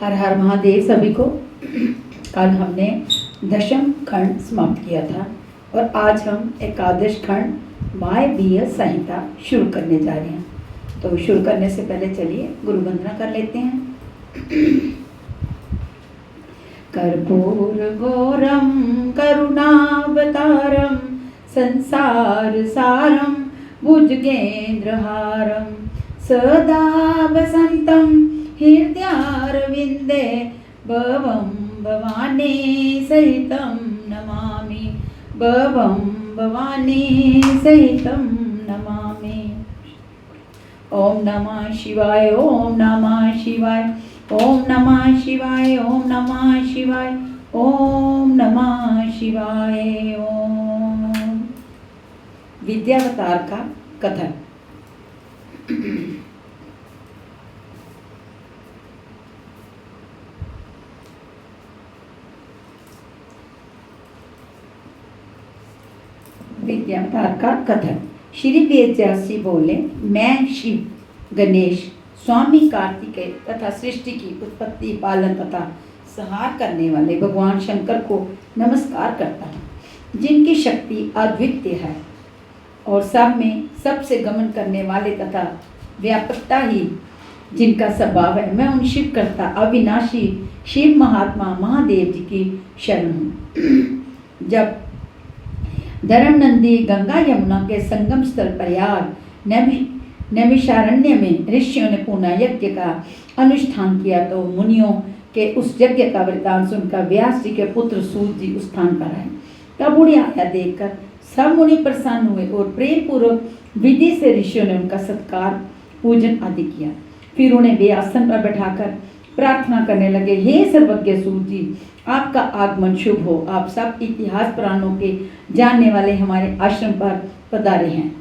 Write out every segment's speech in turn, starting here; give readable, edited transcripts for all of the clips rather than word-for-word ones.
हर हर महादेव सभी को। कल हमने दशम खंड समाप्त किया था और आज हम एकादश खंड वायवीय संहिता शुरू करने जा रहे हैं। तो शुरू करने से पहले चलिए गुरु वंदना कर लेते हैं। कर्पूर गौरम करुणावतारम संसार सारम भुजगेंद्रहारम सदा वसंतम हृदयारविंदे भवं भवानी सहितं नमामि भवं भवानी सहितं नमामि। ओम नमः शिवाय ओम नमः शिवाय ओम नमः शिवाय ओम नमः शिवाय ओम नमः शिवाय ओम। विद्यावतार का कथन। विद्यावतार का कथन। श्री वेदव्यास जी बोले, मैं शिव गणेश स्वामी कार्तिकेय तथा सृष्टि की उत्पत्ति पालन तथा संहार करने वाले भगवान शंकर को नमस्कार करता हूँ, जिनकी शक्ति अद्वितीय है और सब में सबसे गमन करने वाले तथा व्यापकता ही जिनका स्वभाव है। मैं उन शिव कर्ता अविनाशी शिव महात्मा महादेव जी की शरण हूँ। जब धर्मनंदी गंगा यमुना के संगम स्थल प्रयाग नैमिषारण्य में ऋषियों ने पुनः यज्ञ का अनुष्ठान किया तो मुनियों के उस यज्ञ का वृतांत सुनकर व्यास जी के पुत्र सूत जी उस स्थान पर आए। तब उन्हें आया देखकर सब मुनि प्रसन्न हुए और प्रेम पूर्वक विधि से ऋषियों ने उनका सत्कार पूजन आदि किया। फिर उन्हें वे आसन पर बैठाकर प्रार्थना करने लगे, हे सर्वज्ञ सूत जी, आपका आगमन शुभ हो। आप सब इतिहास पुराणों के जानने वाले हमारे आश्रम पर पधारे हैं,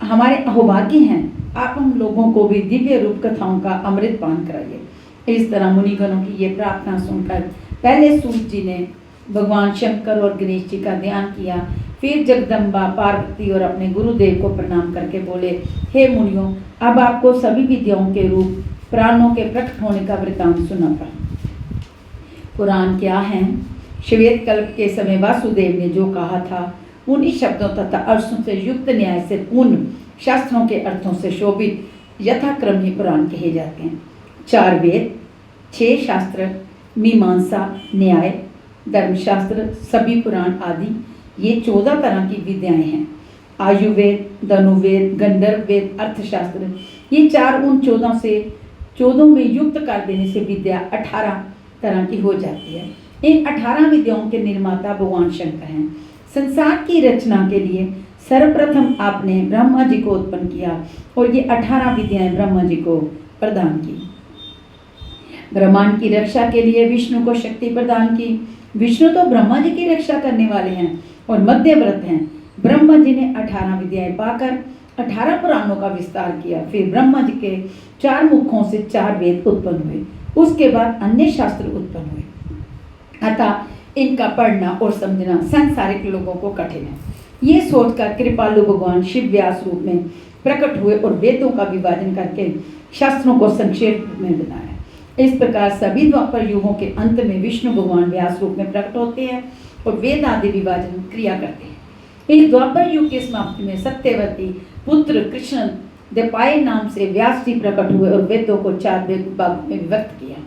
हमारे अहोभाग्य हैं। आप हम लोगों को भी दिव्य रूप कथाओं का अमृत पान कराइए। इस तरह मुनिगणों की ये प्रार्थना सुनकर पहले सूत जी ने भगवान शंकर और गणेश जी का ध्यान किया। फिर जगदम्बा पार्वती और अपने गुरुदेव को प्रणाम करके बोले, हे मुनियों, अब आपको सभी विद्याओं के रूप प्राणों के प्रकट होने का वृतांत सुनाता हूँ। पुराण क्या है? श्वेत कल्प के समय वासुदेव ने जो कहा था, उन्हीं शब्दों तथा अर्थों से युक्त न्याय से पूर्ण शास्त्रों के अर्थों से शोभित यथाक्रम ही पुराण कहे जाते हैं। 4 वेद, 6 शास्त्र, मीमांसा, न्याय, धर्मशास्त्र, सभी पुराण आदि ये 14 तरह की विद्याएं हैं। आयुर्वेद, धनुर्वेद, गंधर्व वेद, अर्थशास्त्र, ये 4 उन 14 में युक्त कर देने से विद्या 18 तरह की हो जाती है। इन 18 विद्याओं के निर्माता भगवान शंकर हैं। संसार की रचना के लिए सर्वप्रथम आपने ब्रह्मा जी को उत्पन्न किया और ये 18 विद्याएं ब्रह्मा जी को प्रदान की। ब्रह्मांड की रक्षा के लिए विष्णु को शक्ति प्रदान की। विष्णु तो ब्रह्मा जी की रक्षा करने वाले हैं और मध्यव्रत हैं। ब्रह्मा जी ने 18 विद्याएं पाकर 18 पुराणों का विस्तार किया। फिर ब्रह्मा जी के 4 मुखों से 4 वेद उत्पन्न हुए। उसके बाद अन्य शास्त्र उत्पन्न हुए। अतः इनका पढ़ना और समझना सांसारिक लोगों को कठिन है। ये सोचकर कृपालु भगवान शिव व्यास रूप में प्रकट हुए और वेदों का विभाजन करके शास्त्रों को संक्षेप में बनाया। इस प्रकार सभी द्वापर युगों के अंत में विष्णु भगवान व्यास रूप में प्रकट होते हैं और वेद आदि विभाजन क्रिया करते हैं। इस द्वापर युग की समाप्ति में सत्यवती पुत्र कृष्ण द्वैपायन नाम से व्यास जी प्रकट हुए और वेदों को 4 भागों में विभक्त किया।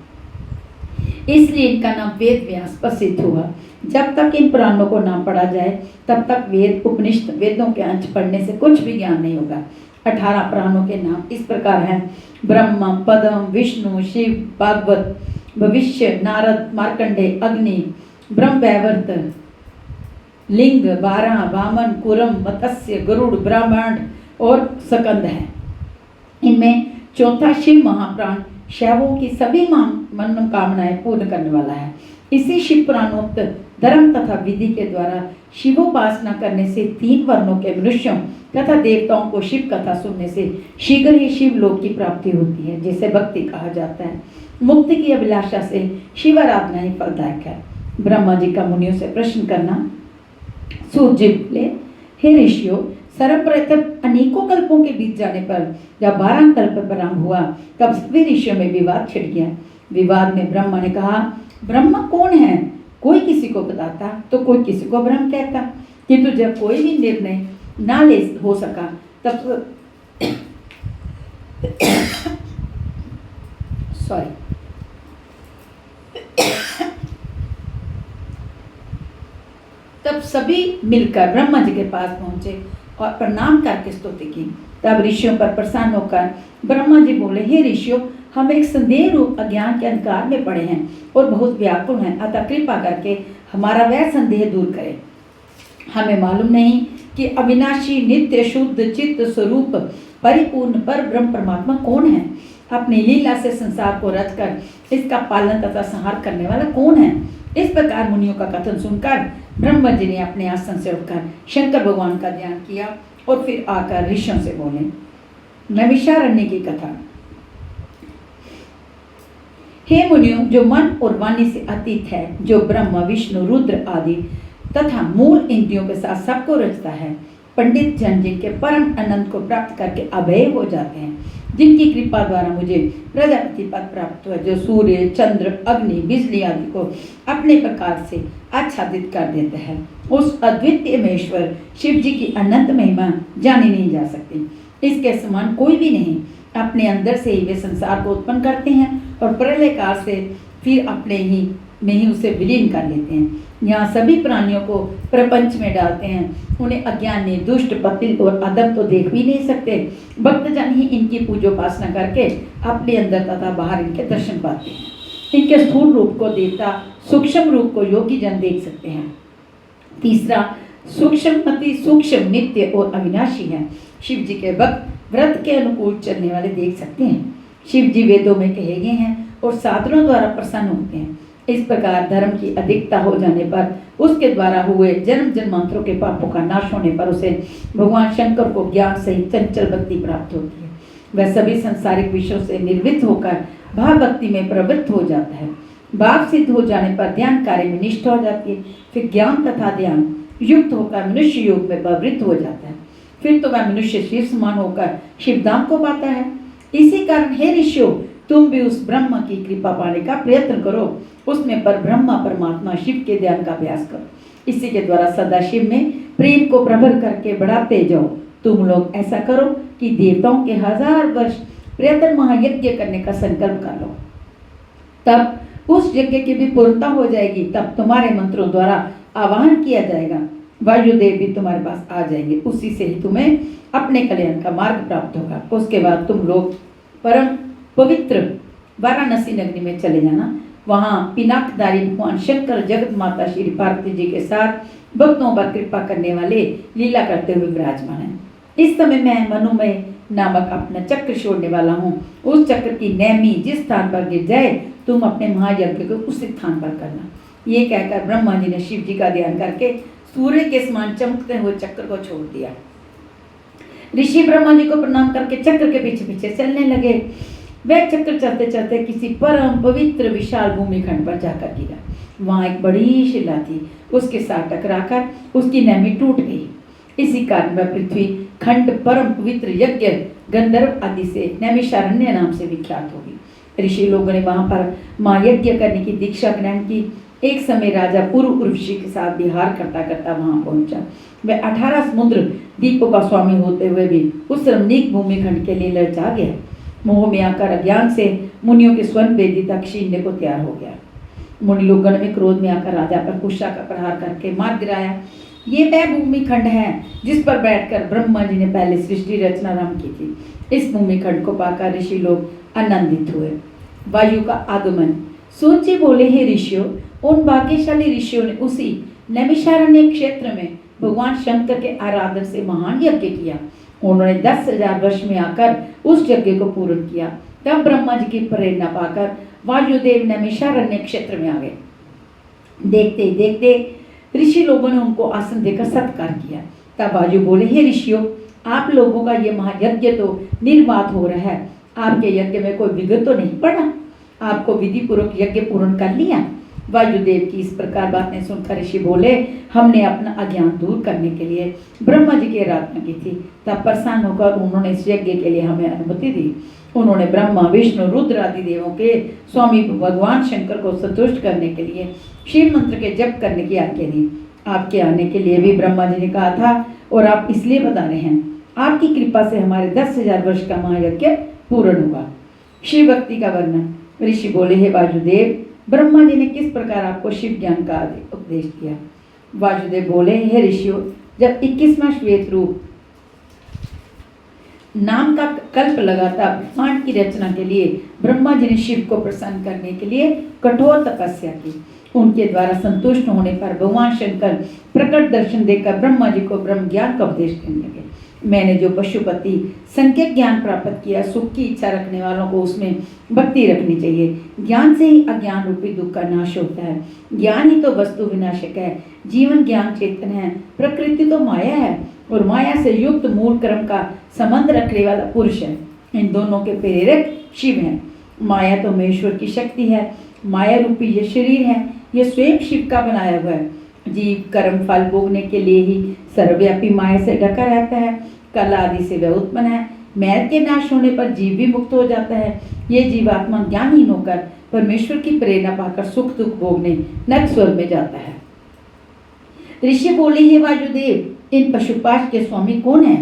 इसलिए इनका नाम वेद व्यास प्रसिद्ध हुआ। जब तक इन पुराणों को ना पढ़ा जाए तब तक वेद उपनिषद वेदों के अंश पढ़ने से कुछ भी ज्ञान नहीं होगा। 18 पुराणों के नाम इस प्रकार हैं: ब्रह्मा, पद्म, विष्णु, शिव, भागवत, भविष्य, नारद, मार्कंडेय, अग्नि, ब्रह्मवैवर्त, लिंग, 12, वामन, कुरम, मत्स्य, गरुड़, ब्राह्मण और स्कंद है। इनमें चौथा शिव महाप्राण शैवों की सभी मनोकामनाएं पूर्ण करने वाला है। इसी शिव पुराणोक्त धर्म तथा विधि के द्वारा शिवोपासना करने से 3 वर्णों के मनुष्यों तथा देवताओं को शिव कथा सुनने से शीघ्र ही शिव लोक की प्राप्ति होती है, जिसे भक्ति कहा जाता है। मुक्ति की अभिलाषा से शिव आराधना ही फलदायक है। ब्रह्मा जी का मुनियों से प्रश्न करना। सूत जी बोले, हे ऋषियों, सर्वप्रथम अनेकों कल्पों के बीच जाने पर जब 12 कल्प प्रारंभ हुआ तब सभी ऋषियों में विवाद छिड़ गया। विवाद में ब्रह्मा ने कहा, ब्रह्म कौन है? कोई किसी को बताता तो कोई किसी को ब्रह्म कहता, किंतु जब कोई भी निर्णय ना ले हो सका तब तब सभी मिलकर ब्रह्मा जी के पास पहुंचे और प्रणाम करके स्तुति की। तब ऋषियों पर प्रसन्न होकर ब्रह्मा जी बोले, हे ऋषियों, हम एक संदेह रूप अज्ञान के अंधकार में पड़े हैं और बहुत व्याकुल हैं, अतः कृपा करके हमारा वह संदेह दूर करें। हमें मालूम नहीं कि अविनाशी नित्य शुद्ध चित्त स्वरूप परिपूर्ण पर ब्रह्म परमात्मा कौन है, अपनी लीला से संसार को रचकर इसका पालन तथा संहार करने वाला कौन है। इस प्रकार मुनियों का कथन सुनकर ब्रह्मा जी ने अपने आसन से उठकर शंकर भगवान का ध्यान किया और फिर आकर ऋषियों से बोले। नैमिषारण्य की कथा। हे मुनियों, जो मन और वाणी से अतीत है, जो ब्रह्मा विष्णु रुद्र आदि तथा मूल इंद्रियों के साथ सबको रचता है, पंडित जन जिनके परम आनंद को प्राप्त करके अभय हो जाते हैं, जिनकी कृपा द्वारा मुझे प्रजापति पद प्राप्त हुआ, जो सूर्य चंद्र अग्नि बिजली आदि को अपने प्रकार से आच्छादित कर देते हैं, उस अद्वितीय महेश्वर शिव जी की अनंत महिमा जानी नहीं जा सकती। इसके समान कोई भी नहीं। अपने अंदर से ही वे संसार को उत्पन्न करते हैं और प्रलय काल से फिर अपने ही में ही उसे विलीन कर लेते हैं। यहाँ सभी प्राणियों को प्रपंच में डालते हैं। उन्हें अज्ञानी दुष्ट पतित और अदब तो देख भी नहीं सकते। भक्तजन ही इनकी पूजोपासना करके अपने अंदर तथा बाहर इनके दर्शन पाते हैं। इनके स्थूल रूप को देवता, सूक्ष्म रूप को योगी जन देख सकते हैं। तीसरा, सूक्ष्म अति सूक्ष्म नित्य और अविनाशी है। शिव जी के भक्त व्रत के अनुकूल चलने वाले देख सकते हैं। शिव जी वेदों में कहे गए हैं और साधनों द्वारा प्रसन्न होते हैं। इस प्रकार धर्म की अधिकता हो जाने पर उसके द्वारा हुए जन्म जन्मांतरों के पापों का नाश होने पर उसे भगवान शंकर को ज्ञान सहित चंचल भक्ति प्राप्त होती है। वह सभी सांसारिक विषयों से निर्वृत्त होकर भाव भक्ति में प्रवृत्त हो जाता है। भाव सिद्ध हो जाने पर ध्यान कार्य में निष्ठ हो जाती है। फिर ज्ञान तथा ध्यान युक्त होकर मनुष्य योग में प्रवृत्त हो जाता है। फिर तो वह मनुष्य शिव समान होकर शिवधाम को पाता है। इसी कारण हे ऋषियों, तुम भी उस ब्रह्म की कृपा पाने का प्रयत्न करो। उसमें पर ब्रह्मा परमात्मा शिव के ध्यान का अभ्यास करो। इसी के द्वारा सदा शिव में प्रेम को प्रबल करके बढ़ाते जाओ। तुम लोग ऐसा करो कि देवताओं के 1000 वर्ष प्रयत्न महायज्ञ करने का संकल्प कर लो। तब उस यज्ञ की भी पूर्णता हो जाएगी। तब तुम्हारे मंत्रों द्वारा आवाहन किया जाएगा। वायुदेव भी तुम्हारे पास आ जाएंगे। उसी से ही तुम्हें अपने कल्याण का मार्ग प्राप्त होगा। उसके बाद तुम लोग परम पवित्र वाराणसी नगरी में चले जाना। वहाँ पिनाकधारी भगवान शंकर जगत माता श्री पार्वती जी के साथ भक्तों पर कृपा करने वाले लीला करते हुए विराजमान है। इस समय मैं मनोमय नामक अपना चक्र छोड़ने वाला हूँ। उस चक्र की नैमी जिस स्थान पर गिर जाए, तुम अपने महायज्ञ को उस स्थान पर करना। ये कहकर ब्रह्मा जी ने शिव जी का ध्यान करके सूर्य के समान चमकते हुए चक्र को छोड़ दिया। ऋषि ब्रह्मा जी को प्रणाम करके चक्र के पीछे पीछे चलने लगे। वह चक्र चलते चलते किसी परम पवित्र विशाल भूमिखंड पर जाकर गिरा। वहां एक बड़ी शिला थी। उसके साथ टकराकर उसकी नैमी टूट गई। इसी कारण वह पृथ्वी खंड परम पवित्र यज्ञ गंधर्व आदि से नैमिषारण्य नाम से विख्यात होगी। ऋषि लोगों ने वहां पर महायज्ञ करने की दीक्षा ग्रहण की। एक समय राजा पूर्व उर्वशी के साथ विहार करता करता वहां पहुंचा। वह 18 समुद्र द्वीपों का स्वामी होते हुए भी उस रमणीक भूमिखंड के लिए ललचा गया। मोह में आकर अज्ञान से मुनियों के स्वर्ण वेदी तक छीनने को तैयार हो गया। मुनि लोगों ने क्रोध में आकर राजा पर कुशा का प्रहार करके मार गिराया। ये वह भूमिखंड है जिस पर बैठकर ब्रह्मा जी ने पहले सृष्टि रचना आरंभ की थी। इस भूमिखंड को पाकर ऋषि लोग आनंदित हुए। वायु का आगमन। सोचे बोले, हे ऋषियों, उन भाग्यशाली ऋषियों ने उसी नैमिषारण्य क्षेत्र में भगवान शंकर के आराधन से महान यज्ञ किया। उन्होंने 10,000 वर्ष में आकर उस यज्ञ को पूर्ण किया। तब ब्रह्मा जी की प्रेरणा पाकर वायुदेव नैमिषारण्य क्षेत्र में आ गए। देखते ही देखते ऋषि लोगों ने उनको आसन देकर सत्कार किया। तब वायु बोले, हे ऋषियों, आप लोगों का ये महायज्ञ तो निर्बाध हो रहा है। आपके यज्ञ में कोई विघ्न तो नहीं पड़ा? आपको विधि पूर्वक यज्ञ पूर्ण कर लिया? वायुदेव की इस प्रकार बातें सुनकर ऋषि बोले, हमने अपना अज्ञान दूर करने के लिए ब्रह्मा जी की आराधना की थी। तब प्रसन्न होकर उन्होंने इस यज्ञ के लिए हमें अनुमति दी। उन्होंने ब्रह्मा विष्णु रुद्र आदि देवों के स्वामी भगवान शंकर को संतुष्ट करने के लिए शिव मंत्र के जप करने की आज्ञा दी। आपके आने के लिए भी ब्रह्मा जी ने कहा था और आप इसलिए बता रहे हैं। आपकी कृपा से हमारे 10,000 वर्ष का महायज्ञ पूर्ण होगा। शिव भक्ति का वर्णन। ऋषि बोले, हे वायुदेव, ब्रह्मा जी ने किस प्रकार आपको शिव ज्ञान का उपदेश किया? वायुदेव बोले, हे ऋषियों, जब 21वां श्वेत रूप नाम का कल्प लगाता ब्रह्मांड की रचना के लिए ब्रह्मा जी ने शिव को प्रसन्न करने के लिए कठोर तपस्या की। उनके द्वारा संतुष्ट होने पर भगवान शंकर प्रकट दर्शन देकर ब्रह्मा जी को ब्रह्म ज्ञान का उपदेश करने लगे। मैंने जो पशुपति संख्यक ज्ञान प्राप्त किया, सुख की इच्छा रखने वालों को उसमें भक्ति रखनी चाहिए। ज्ञान से ही अज्ञान रूपी दुख का नाश होता है। ज्ञान ही तो वस्तु विनाशक है। जीवन ज्ञान चेतन है, प्रकृति तो माया है और माया से युक्त मूल कर्म का संबंध रखने वाला पुरुष है। इन दोनों के प्रेरक शिव हैं। माया तो महेश्वर की शक्ति है। माया रूपी ये शरीर है, ये स्वयं शिव का बनाया हुआ है। जीव कर्म फल भोगने के लिए ही सर्वव्यापी माया से ढका रहता है। कला आदि से वह उत्पन्न है। मैल के नाश होने पर जीव भी मुक्त हो जाता है। ये जीवात्मा ज्ञानहीन होकर परमेश्वर की प्रेरणा पाकर सुख दुख भोगने नरक स्वर्ग में जाता है। ऋषि बोले, हे वायुदेव, इन पशुपाश के स्वामी कौन है?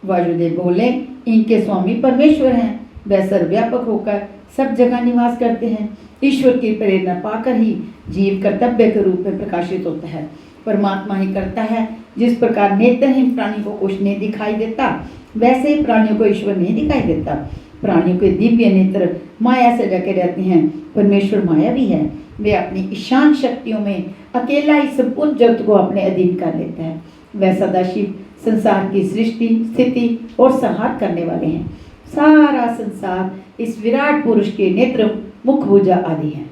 वायुदेव बोले, इनके स्वामी परमेश्वर हैं। वह सर्वव्यापक होकर सब जगह निवास करते हैं। ईश्वर की प्रेरणा पाकर ही जीव कर्तव्य के रूप में प्रकाशित होता है। परमात्मा ही करता है। जिस प्रकार नेत्रहीन प्राणी को कुछ नहीं दिखाई देता, वैसे ही प्राणियों को ईश्वर नहीं दिखाई देता। प्राणियों के दिव्य नेत्र माया से ढके रहते हैं। परमेश्वर माया भी है। वे अपनी ईशान शक्तियों में अकेला ही संपूर्ण जगत को अपने अधीन कर लेता है। वह सदाशिव संसार की सृष्टि, स्थिति और संहार करने वाले हैं। सारा संसार इस विराट पुरुष के नेत्र, मुख, भुजा आदि हैं।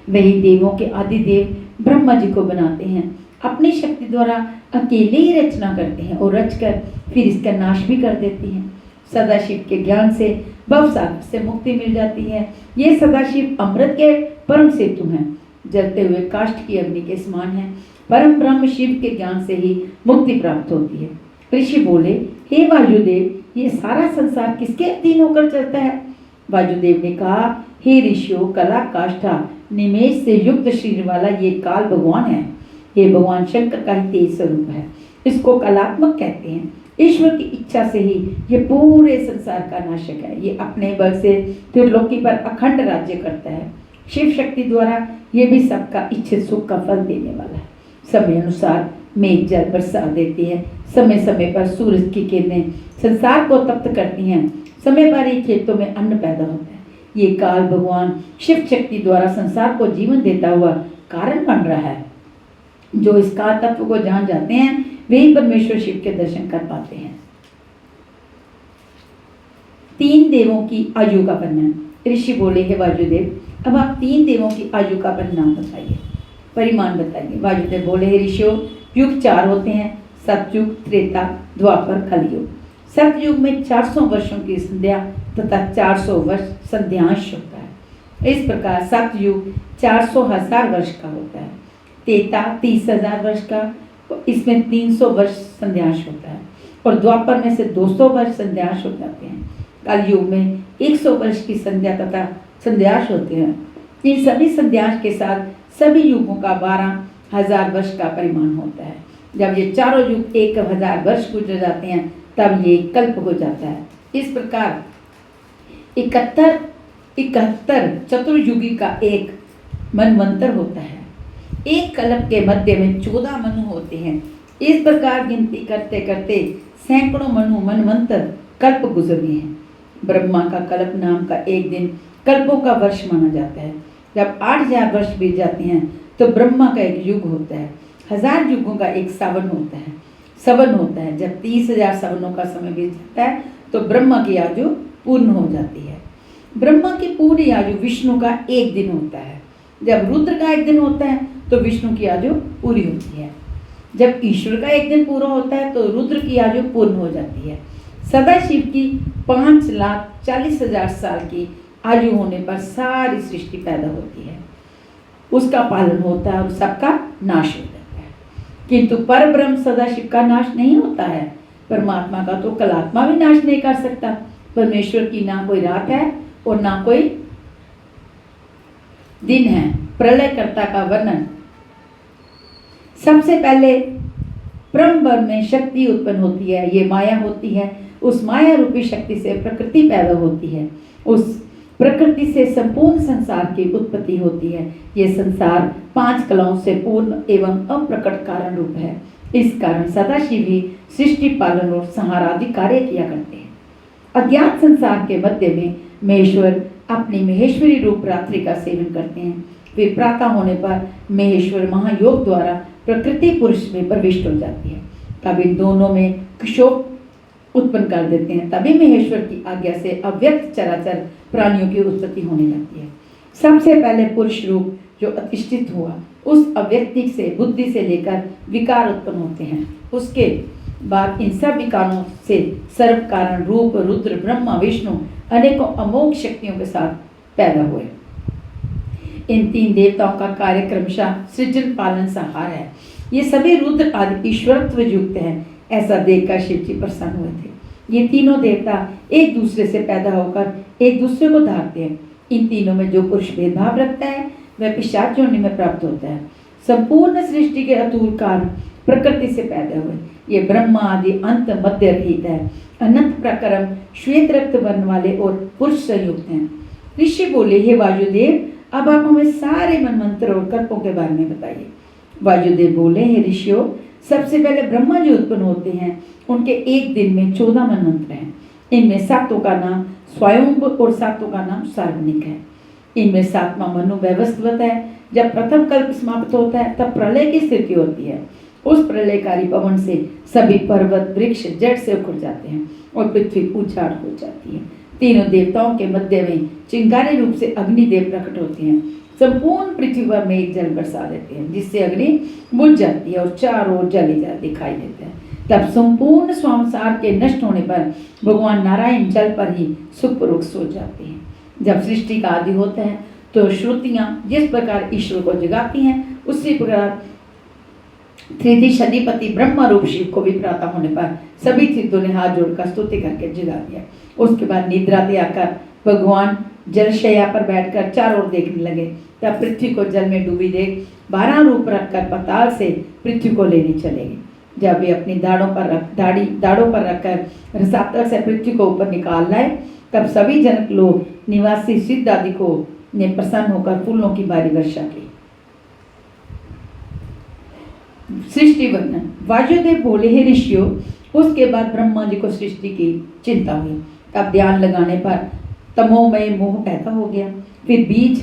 वही देवों के आदि देव ब्रह्मा जी को बनाते हैं। अपनी शक्ति द्वारा अकेले ही रचना करते हैं और रचकर फिर इसका नाश भी कर देते हैं। सदाशिव के ज्ञान से भवसागर से मुक्ति मिल जाती है। ये सदाशिव अमृत के परम सेतु हैं। जलते हुए काष्ठ की अग्नि के समान है। परम ब्रह्म शिव के ज्ञान से ही मुक्ति प्राप्त होती है। ऋषि बोले, हे वायुदेव, ये सारा संसार किसके अधीन होकर चलता है? वायुदेव ने कहा, हे ऋषियों, कला काष्ठा निमेष से युक्त शरीर वाला ये काल भगवान है। ये भगवान शंकर का ही तेज स्वरूप है। इसको कलात्मक कहते हैं। ईश्वर की इच्छा से ही ये पूरे संसार का नाशक है। ये अपने बल से त्रिलोकी पर अखंड राज्य करता है। शिव शक्ति द्वारा ये भी सबका इच्छित सुख का फल देने वाला है। समय अनुसार मेघ जल बरसा देती है। समय समय पर सूरज की किरणें संसार को तप्त करती हैं। समय पर ही खेतों में अन्न पैदा होता है। ये काल भगवान शिव शक्ति द्वारा संसार को जीवन देता हुआ कारण बन रहा है। जो इस काल तत्व को जान जाते हैं वही परमेश्वर शिव के दर्शन कर पाते हैं। 3 देवों की आयु का वर्णन। ऋषि बोले, हे वायुदेव, अब आप 3 देवों की आयु का परिणाम बताइए, परिमाण बताइए। वायुदेव बोले, हे ऋषियों, युग 4 होते हैं, सतयुग, त्रेता, द्वापर, कलयुग। सतयुग में 400 वर्षों की संध्या तथा 400 वर्ष संध्यांश होता है। इस प्रकार सतयुग 400,000 वर्ष का होता है। त्रेता 30,000 वर्ष का, इसमें 300 वर्ष संध्यांश होता है और द्वापर में से 200 वर्ष संध्यांश हो जाते हैं। कलयुग में 100 वर्ष की संध्या तथा संध्यांश होते हैं। इन सभी संध्यांश के साथ सभी युगों का 12,000 वर्ष का परिमाण होता है। जब ये चारों युग 1,000 वर्ष गुजर जाते हैं तब ये कल्प हो जाता है। इस प्रकार 71 चतुर्युगी का एक मनवंतर होता है। एक कल्प के मध्य में 14 मनु होते हैं। इस प्रकार गिनती करते करते सैकड़ों मनु मनवंतर कल्प गुजर गए हैं। ब्रह्मा का कल्प नाम का एक दिन कल्पों का वर्ष माना जाता है। जब 8,000 वर्ष बीत जाते हैं तो ब्रह्मा का एक युग होता है। 1000 युगों का एक सवन होता है। जब 30,000 सवनों का समय बीत जाता है तो ब्रह्मा की आयु पूर्ण हो जाती है। ब्रह्मा की पूरी आयु विष्णु का एक दिन होता है। जब रुद्र का एक दिन होता है तो विष्णु की आयु पूरी होती है। जब ईश्वर का एक दिन पूरा होता है तो रुद्र की आयु पूर्ण हो जाती है। सदाशिव की 5,40,000 साल की आयु होने पर सारी सृष्टि पैदा होती है, उसका पालन होता है और सबका नाश हो जाता है। किंतु पर ब्रह्म सदाशिव का नाश नहीं होता है। परमात्मा का तो कलात्मा भी नाश नहीं कर सकता। परमेश्वर की ना कोई रात है और ना कोई दिन है। प्रलयकर्ता का वर्णन। सबसे पहले ब्रह्म में शक्ति उत्पन्न होती है, ये माया होती है। उस माया रूपी शक्ति से प्रकृति पैदा होती है। उस प्रकृति से संपूर्ण संसार की उत्पत्ति होती है। ये संसार 5 कलाओं से पूर्ण एवं अप्रकट कारण रूप है। इस कारण सदाशिव ही सृष्टि पालन और संहार आदि कार्य किया करते हैं। अज्ञात संसार के मध्य में महेश्वर अपनी महेश्वरी रूप रात्रि का सेवन करते हैं। फिर प्रातः होने पर महेश्वर महायोग द्वारा प्रकृति पुरुष में प्रविष्ट हो जाती है। तब इन दोनों में क्षोभ उत्पन्न कर देते हैं। तभी महेश्वर की आज्ञा से अव्यक्त चराचर प्राणियों की उत्पत्ति होने लगती है। सबसे पहले पुरुष रूप जो अधिष्ठित हुआ, उस अव्यक्ति से बुद्धि से लेकर विकार उत्पन्न होते हैं। उसके बाद इन सब विकारों से सर्व कारण रूप रुद्र ब्रह्मा विष्णु अनेकों अमोघ शक्तियों के साथ पैदा हुए। इन 3 देवताओं का कार्य क्रमशः सृजन पालन संहार है। ये सभी रुद्र आदि ईश्वरत्व युक्त हैं। ऐसा देखकर शिव जी प्रसन्न हुए थे। ये तीनों देवता एक दूसरे से पैदा होकर एक दूसरे को धारते हैं। इन तीनों में जो पुरुष भेदभाव रखता है वह पिशाच योनि में प्राप्त होता है। संपूर्ण सृष्टि के अतुल कारण प्रकृति से पैदा हुए। ये ब्रह्मा आदि अंत मध्य रहित है। अनंत प्रकरम श्वेत रक्त वर्ण वाले और पुरुष संयुक्त हैं। ऋषि बोले, हे वायुदेव, अब आप हमें सारे मनमंत्र और कल्पों के बारे में बताइए। वायुदेव बोले, हे ऋषियों, सबसे पहले ब्रह्मा जी उत्पन्न होते हैं। उनके एक दिन में 14 मनमंत्र हैं। इनमें 7 का नाम स्वयंभु और 7 का नाम सार्वनिक है। इनमें 7वां मनु व्यवस्थित है। जब प्रथम कल्प समाप्त होता है तब प्रलय की स्थिति होती है। उस प्रलयकारी पवन से सभी पर्वत वृक्ष जड़ से उखड़ जाते हैं और पृथ्वी उजाड़ हो जाती है। तीनों देवताओं के मध्य में चिंगारी रूप से अग्निदेव प्रकट होते हैं। संपूर्ण पृथ्वी पर मेघ जल बरसा देते हैं, जिससे अग्नि बुझ जाती है और चारों ओर जली दिखाई देते हैं। तब संपूर्ण संसार के नष्ट होने पर भगवान नारायण जल पर ही सुखपूर्वक सो जाते हैं। जब सृष्टि का आदि होता है तो श्रुतियां जिस प्रकार ईश्वर को जगाती हैं, उसी प्रकार त्रिदिश अधिपति ब्रह्मा रूप शिव को भी प्रातः होने पर सभी सिद्धों ने हाथ जोड़कर स्तुति करके जगा दिया। उसके बाद निद्रा त्यागकर भगवान जलशैया पर बैठकर चारों ओर देखने लगे। तब पृथ्वी को जल में डूबी देख 12 रूप रखकर पाताल से पृथ्वी को लेने चले गए। जब वे अपनी दाढ़ों पर रखकर रसातल से पृथ्वी को ऊपर निकाल लाए, तब सभी जनक लोग निवासी सिद्ध आदि को ने प्रसन्न होकर फूलों की भारी वर्षा की। सृष्टि वर्णन। वायुदेव बोले, हे ऋषियों, उसके बाद ब्रह्मा जी को सृष्टि की चिंता हुई। तब ध्यान लगाने पर तमोमय मोह पैदा हो गया। फिर बीज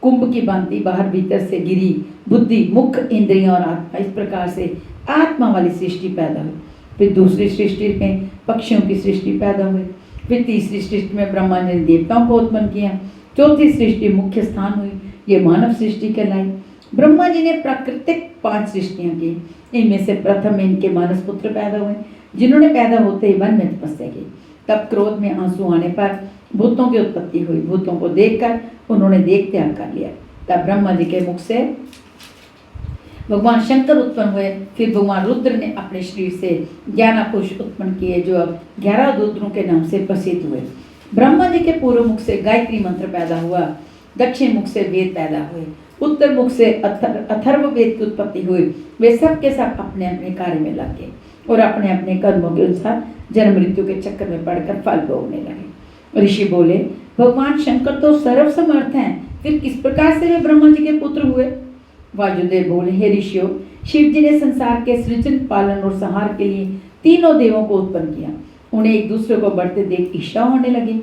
कुंभ की भांति बाहर भीतर से गिरी। बुद्धि, मुख, इंद्रियां और आत्मा, इस प्रकार से आत्मा वाली सृष्टि पैदा हुई। फिर दूसरी सृष्टि में पक्षियों की सृष्टि पैदा हुई। फिर तीसरी सृष्टि में ब्रह्मा ने देवताओं को उत्पन्न किया। चौथी सृष्टि मुख्य स्थान हुई, ये मानव सृष्टि कहलाई। ब्रह्मा जी ने प्राकृतिक 5 सृष्टियां की। इनमें से प्रथम में इनके मानस पुत्र पैदा हुए, जिन्होंने पैदा होते ही वन में तपस्या की। तब क्रोध में आंसू आने पर भूतों की उत्पत्ति हुई। भूतों को देखकर उन्होंने देह त्याग कर लिया। तब ब्रह्मा जी के मुख से भगवान शंकर उत्पन्न हुए। फिर भगवान रुद्र ने अपने शरीर से 11 पुरुष उत्पन्न किए, जो अब 11 रुद्रों के नाम से प्रसिद्ध हुए। ब्रह्मा जी के पूर्व मुख से गायत्री मंत्र पैदा हुआ। दक्षिण मुख से वेद पैदा हुए। उत्तर मुख से अथर्व वेद की उत्पत्ति हुई। वे सब के सब अपने अपने कार्य में लग गए और अपने अपने कर्मों के अनुसार जन्म मृत्यु के चक्कर में पड़कर फल भोगने लगे। ऋषि बोले, भगवान शंकर तो सर्वसमर्थ हैं, फिर किस प्रकार से वे ब्रह्मा जी के पुत्र हुए? वायुदेव बोले, हे ऋषियों, शिव जी ने संसार के सृजन पालन और संहार के लिए तीनों देवों को उत्पन्न किया। उन्हें एक दूसरे को बढ़ते देख ईर्ष्या होने लगी।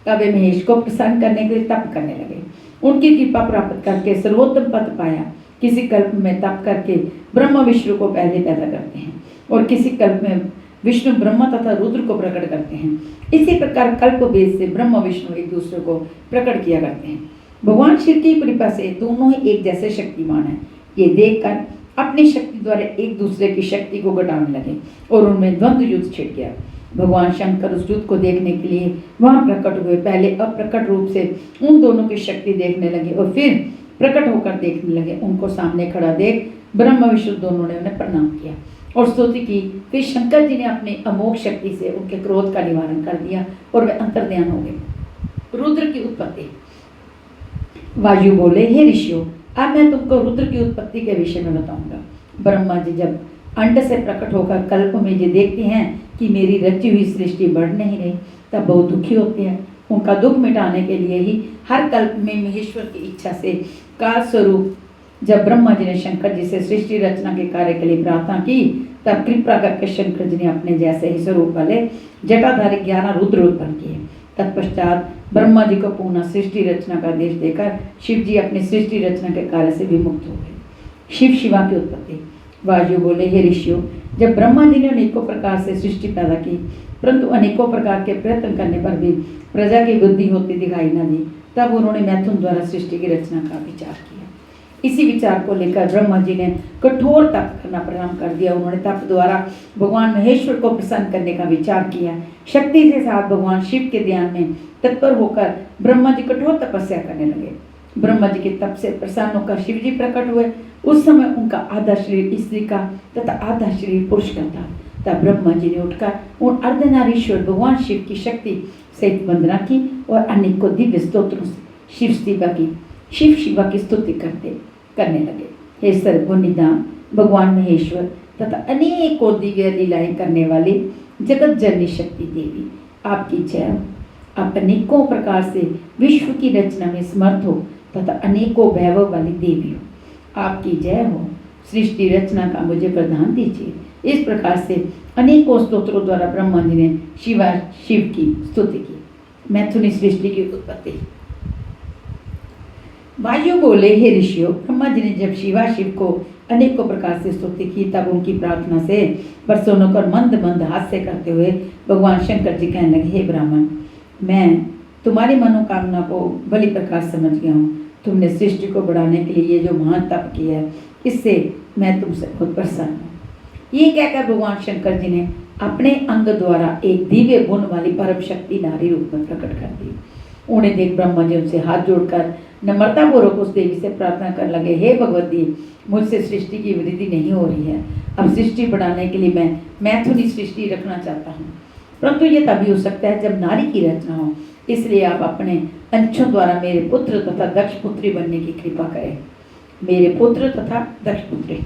तब वे महेश को प्रसन्न करने के लिए तप करने लगे। उनकी कृपा प्राप्त करके सर्वोत्तम पद पाया। किसी कल्प में तप करके ब्रह्मा विष्णु को पहले पैदा करते हैं और किसी कल्प में विष्णु ब्रह्मा तथा रुद्र को प्रकट करते हैं। इसी प्रकार कल्प भेद से ब्रह्मा विष्णु एक दूसरे को प्रकट किया करते हैं। भगवान शिव की कृपा से दोनों ही एक जैसे शक्तिमान हैं। ये देखकर अपनी शक्ति द्वारा एक दूसरे की शक्ति को घटाने लगे और उनमें द्वंद्व युद्ध छिड़ गया। भगवान शंकर उस युद्ध को देखने के लिए वहां प्रकट हुए। पहले अप्रकट रूप से उन दोनों की शक्ति देखने लगे और फिर प्रकट होकर देखने लगे। उनको सामने खड़ा देख ब्रह्मा विष्णु दोनों ने उन्हें प्रणाम किया और स्तुति की। फिर शंकर जी ने अपनी अमोघ शक्ति से उनके क्रोध का निवारण कर दिया और वे अंतर्ध्यान हो गए। रुद्र की उत्पत्ति। वायु बोले, हे ऋषियों, अब मैं तुमको रुद्र की उत्पत्ति के विषय में बताऊंगा। ब्रह्मा जी जब अंड से प्रकट होकर कल्प में ये देखते हैं कि मेरी रची हुई सृष्टि बढ़ नहीं रही, तब बहुत दुखी होते हैं। उनका दुख मिटाने के लिए ही हर कल्प में महेश्वर की इच्छा से काल स्वरूप जब ब्रह्मा जी ने शंकर जी से सृष्टि रचना के कार्य के लिए प्रार्थना की, तब कृपा करके शंकर जी ने अपने जैसे ही स्वरूप वाले जटाधारी 11 रुद्र उत्पन्न किए। तत्पश्चात ब्रह्मा जी को पुनः सृष्टि रचना का आदेश देकर शिव जी अपनी सृष्टि रचना के कार्य से विमुक्त हो गए। शिव शिवा की उत्पत्ति। वायु बोले, हे ऋषियों, जब ब्रह्मा जी ने अनेकों प्रकार से सृष्टि पैदा की, परंतु अनेकों प्रकार के प्रयत्न करने पर भी प्रजा की बुद्धि होती दिखाई न दी, तब उन्होंने मैथुन द्वारा सृष्टि की रचना का विचार किया। इसी विचार को लेकर ब्रह्मा जी ने कठोर तप करना प्रारंभ कर दिया। उन्होंने तप द्वारा भगवान महेश्वर को प्रसन्न करने का विचार किया। शक्ति के साथ भगवान शिव के ध्यान में तत्पर होकर ब्रह्मा जी कठोर तपस्या करने लगे। ब्रह्मा जी के तप से प्रसन्न होकर शिव जी प्रकट हुए। उस समय उनका आधा शरीर स्त्री का तथा आधा शरीर पुरुष का था। तब ब्रह्मा जी ने उठकर उन अर्धनारीश्वर भगवान शिव की शक्ति सहित वंदना की और अनेकों दिव्य स्तोत्रों से शिव शिवा की स्तुति करने लगे। हे सर्वगुणनिधान भगवान महेश्वर तथा अनेकों दिव्य लीलाएं करने वाली जगत जननी शक्ति देवी, आपकी जय हो। आप अनेकों प्रकार से विश्व की रचना में समर्थ हो तथा अनेकों वैभव वाली देवी हो। आपकी जय हो। सृष्टि रचना का मुझे प्रदान दीजिए। इस प्रकार से अनेकों स्तोत्रों द्वारा ब्रह्मा जी ने शिव की स्तुति की। मैथुनी सृष्टि की उत्पत्ति। वायु बोले, हे ऋषियों, ब्रह्मा जी ने जब शिव को अनेकों प्रकार से स्तुति की, तब उनकी प्रार्थना से प्रसन्न होकर मंद मंद हास्य करते हुए भगवान शंकर जी कहने लगे, हे ब्राह्मण, मैं तुम्हारी मनोकामना को भली प्रकार समझ गया हूँ। तुमने सृष्टि को बढ़ाने के लिए ये जो महान तप किया है, इससे मैं तुमसे बहुत प्रसन्न हूँ। ये कहकर भगवान शंकर जी ने अपने अंग द्वारा एक दिव्य गुण वाली परम शक्ति नारी रूप में प्रकट कर दी। उन्हें देख ब्रह्मा जी उनसे हाथ जोड़कर नम्रतापूर्वक उस देवी से प्रार्थना करने लगे, हे भगवती, मुझसे सृष्टि की वृद्धि नहीं हो रही है। अब सृष्टि बढ़ाने के लिए मैं मैथुनी सृष्टि रखना चाहता हूँ, परंतु ये तभी हो सकता है जब नारी की रचना हो। इसलिए आप अपने अंशों द्वारा मेरे पुत्र तथा दक्ष पुत्री बनने की कृपा करें। मेरे पुत्र तथा दक्ष पुत्री,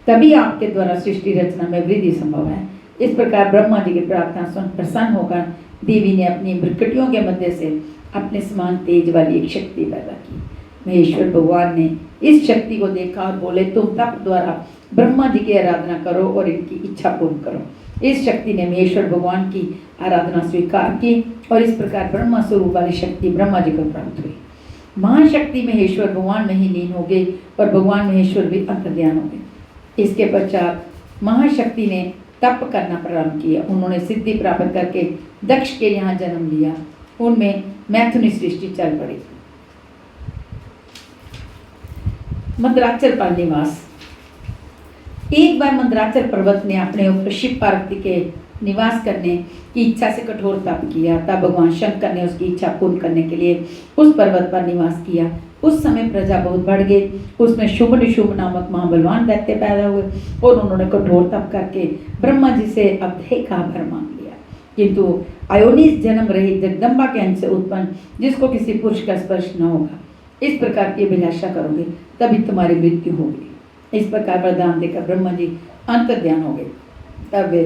तभी आपके द्वारा सृष्टि रचना में वृद्धि संभव है। इस प्रकार ब्रह्मा जी की प्रार्थना सुन प्रसन्न होकर देवी ने अपनी भ्रुकुटियों के मध्य से अपने समान तेज वाली एक शक्ति पैदा की। महेश्वर भगवान ने इस शक्ति को देखा और बोले, तुम तप द्वारा ब्रह्मा जी की आराधना करो और इनकी इच्छा पूर्ण करो। इस शक्ति ने महेश्वर भगवान की आराधना स्वीकार की और इस प्रकार ब्रह्मा स्वरूप वाली शक्ति ब्रह्मा जी को प्राप्त हुई। महाशक्ति महेश्वर भगवान में ही लीन हो गई और भगवान महेश्वर भी अंतर्ध्यान हो गए। इसके पश्चात महाशक्ति ने तप करना प्रारंभ किया। उन्होंने सिद्धि प्राप्त करके दक्ष के यहाँ जन्म लिया। उनमें मैथुनी सृष्टि चल पड़ी। मंदराचल पर निवास। एक बार मंदराचल पर्वत ने अपने ऊपर शिव पार्वती के निवास करने की इच्छा से कठोर तप किया। तब भगवान शंकर ने उसकी इच्छा पूर्ण करने के लिए उस पर्वत पर निवास किया। उस समय प्रजा बहुत बढ़ गई। उसमें शुभ निशुभ नामक महाबलवान दैत्य पैदा हुए और उन्होंने कठोर तप करके ब्रह्मा जी से अभय का वर मांग लिया। किंतु अयोनिस जन्म रहित जगदम्बा के अंश से उत्पन्न, जिसको किसी पुरुष का स्पर्श न होगा, इस प्रकार की अभिलाषा करोगे तभी तुम्हारी मृत्यु होगी। इस प्रकार वरदान देकर ब्रह्मा जी अंतर्ध्यान हो गए। तब वे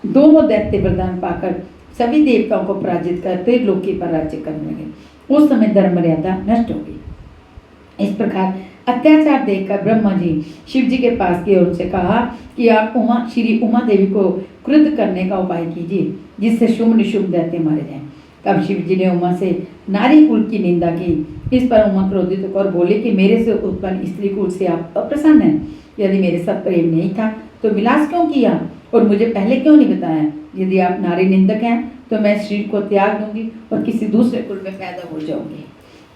दोनों दैत्य वरदान पाकर सभी देवताओं को पराजित कर त्रिलोकी पर राज्य करने लगे। उस समय धर्म मर्यादा नष्ट हो गई। इस प्रकार अत्याचार देखकर ब्रह्मा जी शिव जी के पास गए और उनसे कहा कि आप श्री उमा देवी को क्रुद्ध करने का उपाय कीजिए, जिससे शुभ निशुभ दैत्य मारे जाएं। तब शिव जी ने उमा से नारी कुल की निंदा की। इस पर उमा क्रोधित होकर बोले कि मेरे से उत्पन्न स्त्री कुल से आप अप्रसन्न हैं। यदि मेरे साथ प्रेम नहीं था तो विलास क्यों किया और मुझे पहले क्यों नहीं बताया? यदि आप नारी निंदक हैं तो मैं शरीर को त्याग दूंगी और किसी दूसरे कुल में पैदा हो जाऊंगी।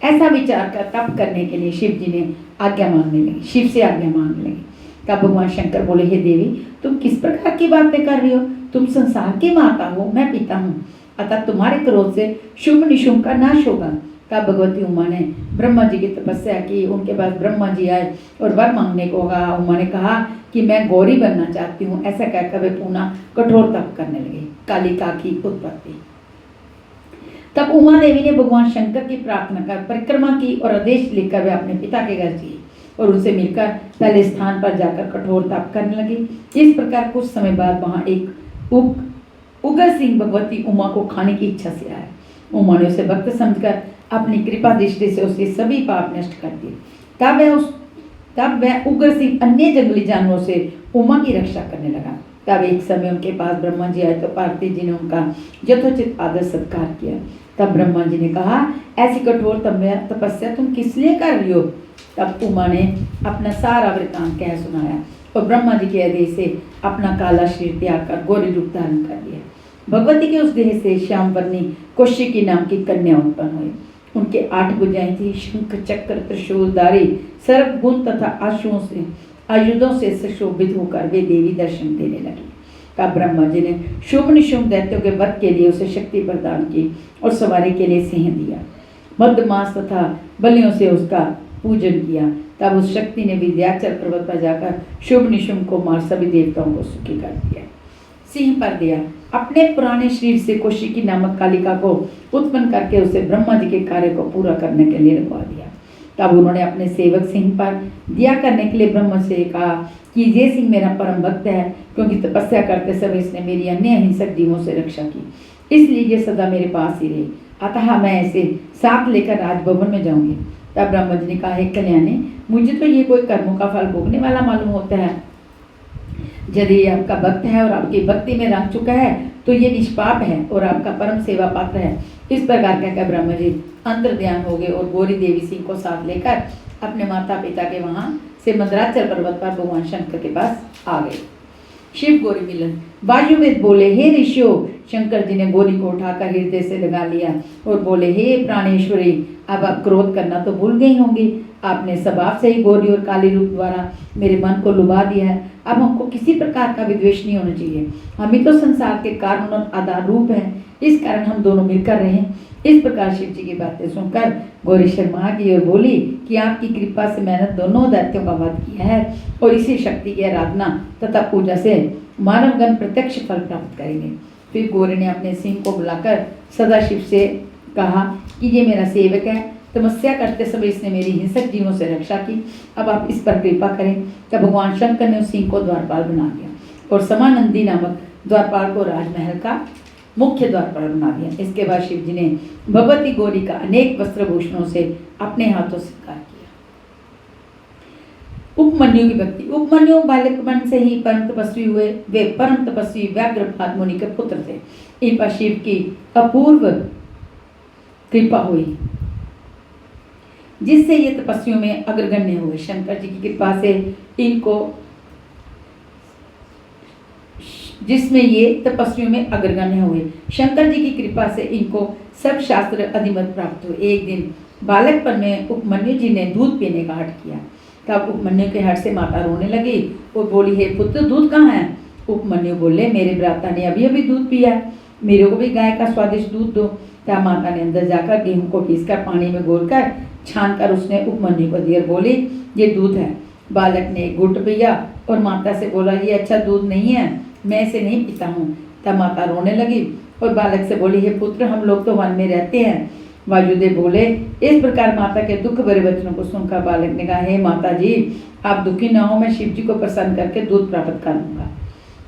ऐसा विचार कर तप करने के लिए शिव जी ने आज्ञा मांगने लगी, शिव से आज्ञा मांगने लगी। तब भगवान शंकर बोले, हे देवी, तुम किस प्रकार की बातें कर रही हो? तुम संसार की माता हो, मैं पिता हूँ, अतः तुम्हारे क्रोध से शुभ निशुभ का नाश होगा। तब भगवती उमा ने ब्रह्मा जी की तपस्या की। उनके पास ब्रह्मा जी आए और वर मांगने को कहा। उमा ने कहा कि मैं गौरी बनना चाहती हूँ। ऐसा कहकर वे पुनः कठोर तप करने लगे। कालिका की उत्पत्ति। तब उमा देवी ने भगवान शंकर की प्रार्थना कर परिक्रमा की और आदेश लेकर वे अपने पिता के घर गई और उनसे मिलकर पहले स्थान पर जाकर कठोर तप करने लगी। इस प्रकार कुछ समय बाद वहां एक उग्र सिंह भगवती उमा को खाने की इच्छा से आया। उमा ने उसे भक्त समझकर अपनी कृपा दृष्टि से उसके सभी पाप नष्ट कर दिए। तब वह उग्र सिंह अन्य जंगली जानवरों से उमा की रक्षा करने लगा। तब एक समय उनके पास ब्रह्मा जी आए तो पार्वती जी ने उनका यथोचित आदर सत्कार किया। तब ब्रह्मा जी ने कहा, ऐसी कठोर तपस्या तुम किस लिए कर रही हो? तब उमा ने अपना सारा वृत्तांत कह सुनाया और ब्रह्मा जी के आदेश से अपना काला शरीर त्याग कर गौरी रूप धारण कर लिया। भगवती के उस देह से श्यामवर्णी कौशिकी नाम की कन्या उत्पन्न हुई। उनके 8 भुजाएं थी। शंख चक्र त्रिशूलधारी सर्व गुण तथा आयुधों से सुशोभित होकर वे देवी दर्शन देने लगी। तब ब्रह्मा जी ने शुभ निशुभ दैत्यों के वध के लिए उसे शक्ति प्रदान की और सवारी के लिए सिंह दिया। मध्यमास तथा बलियों से उसका पूजन किया। तब उस शक्ति ने विंध्याचल पर्वत पर जाकर शुभ निशुभ को मार सभी देवताओं को सुखी कर दिया। सिंह पर दिया। अपने पुराने शरीर से कौशिकी नामक कालिका को उत्पन्न करके उसे ब्रह्मा जी के कार्य को पूरा करने के लिए लगवा दिया। तब उन्होंने अपने सेवक सिंह पर दिया करने के लिए ब्रह्मा से कहा कि ये सिंह मेरा परम भक्त है, क्योंकि तपस्या करते समय इसने मेरी अन्य हिंसक जीवों से रक्षा की, इसलिए ये सदा मेरे पास ही रहे। अतः मैं इसे साथ लेकर राजभवन में जाऊंगी। तब ब्रह्मा जी ने कहा, हे कल्याणी, मुझे तो ये कोई कर्मों का फल भोगने वाला मालूम होता है। यदि ये आपका भक्त है और आपकी भक्ति में रंग चुका है तो ये निष्पाप है और आपका परम सेवा पात्र है। इस प्रकार कहकर ब्रह्मा जी अंतर्ध्यान हो गए और गौरी देवी सिंह को साथ लेकर अपने माता पिता के वहां से मंदराचल पर्वत पर भगवान शंकर के पास आ गए। शिव गौरी मिलन। वायुवेद बोले, हे ऋषियों, शंकर जी ने गौरी को उठाकर हृदय से लगा लिया और बोले, हे प्राणेश्वरी, अब आप क्रोध करना तो भूल गई होंगी। आपने स्वभाव से ही गौरी और काली रूप द्वारा मेरे मन को लुभा दिया है। अब हमको किसी प्रकार का विद्वेष नहीं होना चाहिए। हम ही तो संसार के कारण और आधार रूप हैं, इस कारण हम दोनों मिलकर रहें। इस प्रकार शिव जी की बातें सुनकर गौरी शर्मा गई और बोली कि आपकी कृपा से मैंने दोनों दैत्यों का वध किया है और इसी शक्ति की आराधना तथा पूजा से मानवगण प्रत्यक्ष फल प्राप्त करेंगे। फिर गौरी ने अपने सिंह को बुलाकर सदाशिव से कहा कि ये मेरा सेवक है, तपस्या करते समय इसने मेरी हिंसक जीवों से रक्षा की, अब आप इस पर कृपा करें। तब भगवान शंकर ने उस सिंह को द्वारपाल बना दिया और समानंदी नामक द्वारपाल को राजमहल का मुख्य द्वारपाल बना दिया। इसके बाद शिव जी ने भगवती गौरी का अनेक वस्त्र भूषणों से अपने हाथों से सत्कार किया। उपमन्यु की भक्ति। उपमन्यु बालकपन से ही परम तपस्वी हुए। वे परम तपस्वी व्याघ्रपाद मुनि के पुत्र थे। इन पर शिव की अपूर्व कृपा हुई, जिससे ये तपस्वियों में अग्रगण्य हुए। शंकर जी की कृपा से इनको जिसमें ये तपस्वियों में अग्रगण्य हुए। शंकर जी की कृपा से इनको सब शास्त्र अधिमत प्राप्त हुए। एक दिन बालकपन में उपमन्यु जी ने दूध पीने का हठ किया। तब उपमन्यु के हठ से माता रोने लगी और बोली, हे पुत्र, दूध कहाँ है? उपमन्यु बोले, मेरे भ्राता ने अभी अभी दूध पिया, मेरे को भी गाय का स्वादिष्ट दूध दो। तब माता ने अंदर जाकर गेहूं को पीसकर पानी में घोलकर छान कर उसने उपमन्यु को दिया। बोली, ये दूध है। बालक ने एक घूंट पिया और माता से बोला, ये अच्छा दूध नहीं है, मैं इसे नहीं पीता हूँ। तब माता रोने लगी और बालक से बोली, हे पुत्र, हम लोग तो वन में रहते हैं। वायुदेव बोले। इस प्रकार माता के दुख भरे वचनों को सुनकर बालक ने कहा, हे माता जी, आप दुखी न हो, मैं शिव जी को प्रसन्न करके दूध प्राप्त कर लूंगा,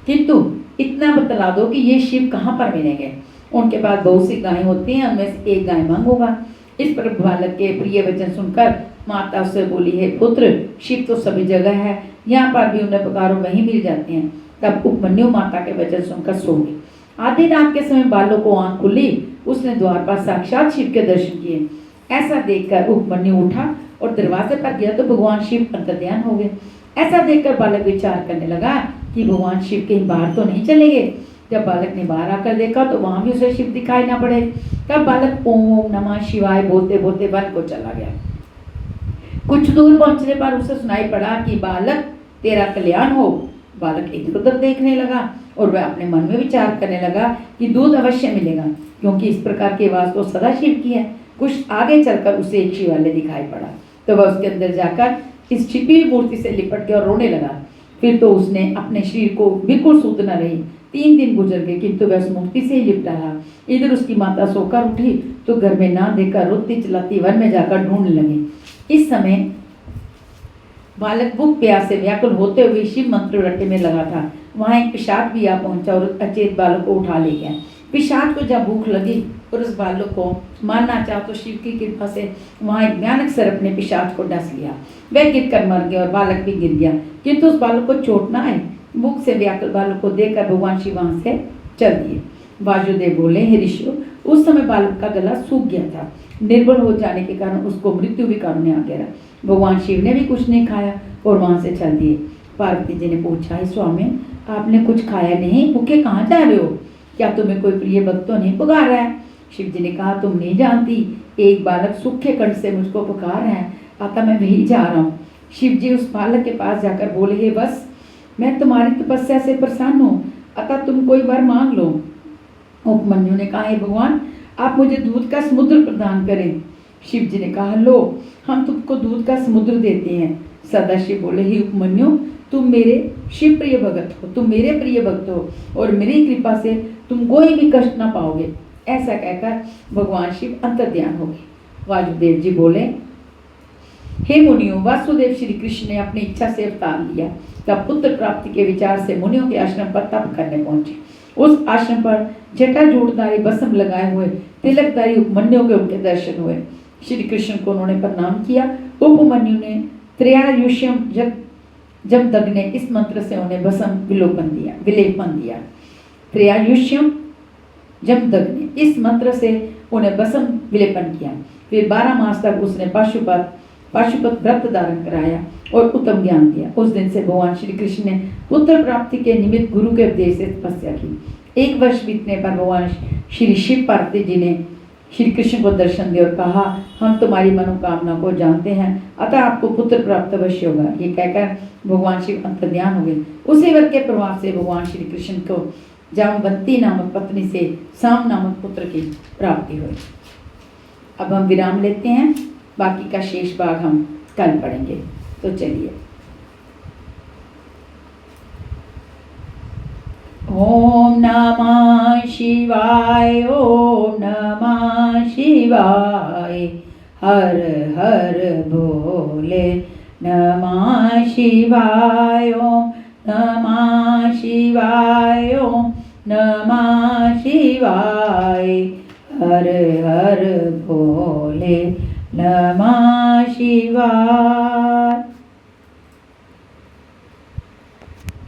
किंतु इतना बतला दो कि ये शिव कहाँ पर मिलेंगे। उनके पास बहुत सी गायें होती हैं, उनमें से एक गाय मांगूंगा। इस पर बालक के प्रिय वचन सुनकर माता उससे बोली, हे पुत्र, शिव तो सभी जगह है, यहाँ पर भी उन्हें पुकारो, वहीं मिल जाते हैं। तब उपमन्यु माता के वचन सुनकर सो गई। आधी रात के समय बालों को आंख खुली, उसने द्वार पर साक्षात शिव के दर्शन किए। ऐसा देखकर उपमन्यु उठा और दरवाजे पर गया तो भगवान शिव अंतर्ध्यान हो गए। ऐसा देखकर बालक विचार करने लगा कि भगवान शिव कहीं बाहर तो नहीं चले गए। जब बालक ने बाहर आकर देखा तो वहां भी उसे शिव दिखाई ना पड़े। तब बालक ओम नमः शिवाय बोलते बोलते वन को चला गया। कुछ दूर पहुंचने पर उसे सुनाई पड़ा कि बालक, तेरा कल्याण हो। बालक इधर उधर देखने लगा और वह अपने मन में विचार करने लगा कि दूध अवश्य मिलेगा, क्योंकि इस प्रकार की आवाज तो सदा शिव की है। कुछ आगे चलकर उसे एक शिवालय दिखाई पड़ा, तो वह उसके अंदर जाकर इस छिपी हुई मूर्ति से लिपट गया और रोने लगा। फिर तो उसने अपने शरीर को बिल्कुल सूध न रही। 3 दिन गुजर गए, किंतु वह उस मूर्ति से ही लिपटा रहा। इधर उसकी माता सोकर उठी तो घर में ना देखकर रोती चलाती वन में जाकर ढूंढने लगी। इस समय बालक भूख प्यास से व्याकुल होते हुए शिव मंत्र रटने में लगा था। वहां एक पिशाच भी आ पहुंचा और अचेत बालक को उठा ले गया। पिशाच को जब भूख लगी और उस बालक को मारना चाहा तो शिव की कृपा से वहां एक भयानक सर्प ने पिशाच को डस लिया। वह गिर कर मर गया और बालक भी गिर गया, किंतु उस बालक को चोट न आई। भूख से व्याकुल बालक को देखकर भगवान शिव वहां से चल दिए। वासुदेव बोले, हे ऋषियों, उस समय बालक का गला सूख गया था। निर्बल हो जाने के कारण उसको मृत्यु भी करने आ गया। भगवान शिव ने भी कुछ नहीं खाया और वहां से चल दिए। पार्वती जी ने पूछा, हे स्वामी, आपने कुछ खाया नहीं, भूखे कहाँ जा रहे हो? क्या तुम्हें कोई प्रिय भक्त तो नहीं पुकार रहा है? शिव जी ने कहा, तुम नहीं जानती, एक बालक सूखे कंठ से मुझको पुकार रहा है, अतः मैं वही जा रहा हूँ। शिव जी उस बालक के पास जाकर बोले, हे बस, मैं तुम्हारी तपस्या से प्रसन्न हूँ, अतः तुम कोई वर मांग लो। उपमन्यु ने कहा, हे भगवान, आप मुझे दूध का समुद्र प्रदान करें। शिव जी ने कहा, लो, हम तुमको दूध का समुद्र देते हैं। सदाशिव बोले, हे उपमन्यु, तुम मेरे शिव प्रिय भक्त हो, तुम मेरे प्रिय भक्त हो और मेरी कृपा से तुम कोई भी कष्ट ना पाओगे। ऐसा कहकर भगवान शिव अंतर्ध्यान हो गए। वासुदेव जी बोले, हे मुनियों, वासुदेव श्री कृष्ण ने अपनी इच्छा से अवतार लिया। तब पुत्र प्राप्ति के विचार से मुनियों के आश्रम पर तप करने पहुंचे। उस आश्रम पर जटाजूटधारी भस्म लगाए हुए तिलकधारी उपमन्यु के उनके दर्शन हुए। श्री कृष्ण को उन्होंने प्रणाम किया। उपमन्यु ने त्रयायुष्यम जमदग्ने इस मंत्र से उन्हें भस्म विलेपन दिया। त्रयायुष्यम जमदग्ने इस मंत्र से उन्हें भस्म विलेपन किया। फिर 12 मास तक उसने पाशुपत व्रत धारण कराया और उत्तम ज्ञान दिया। उस दिन से भगवान श्री कृष्ण ने पुत्र प्राप्ति के निमित्त गुरु के उपदेश से तपस्या की। 1 वर्ष बीतने पर भगवान श्री शिव पार्वती जी ने श्री कृष्ण को दर्शन दिया और कहा, हम तुम्हारी मनोकामना को जानते हैं, अतः आपको पुत्र प्राप्त अवश्य होगा। ये कहकर भगवान शिव अंतर्ध्यान हो गए। उसी वर के प्रभाव से भगवान श्री कृष्ण को जामवंती नामक पत्नी से साम नामक पुत्र की प्राप्ति हुई। अब हम विराम लेते हैं, बाकी का शेष भाग हम कल पढ़ेंगे। तो चलिए, ओम नमः शिवाय, ओम नमः शिवाय, हर हर भोले नमः शिवाय, ओम नमः शिवाय, ओम नमः शिवाय, हर हर भोले नमः शिवाय।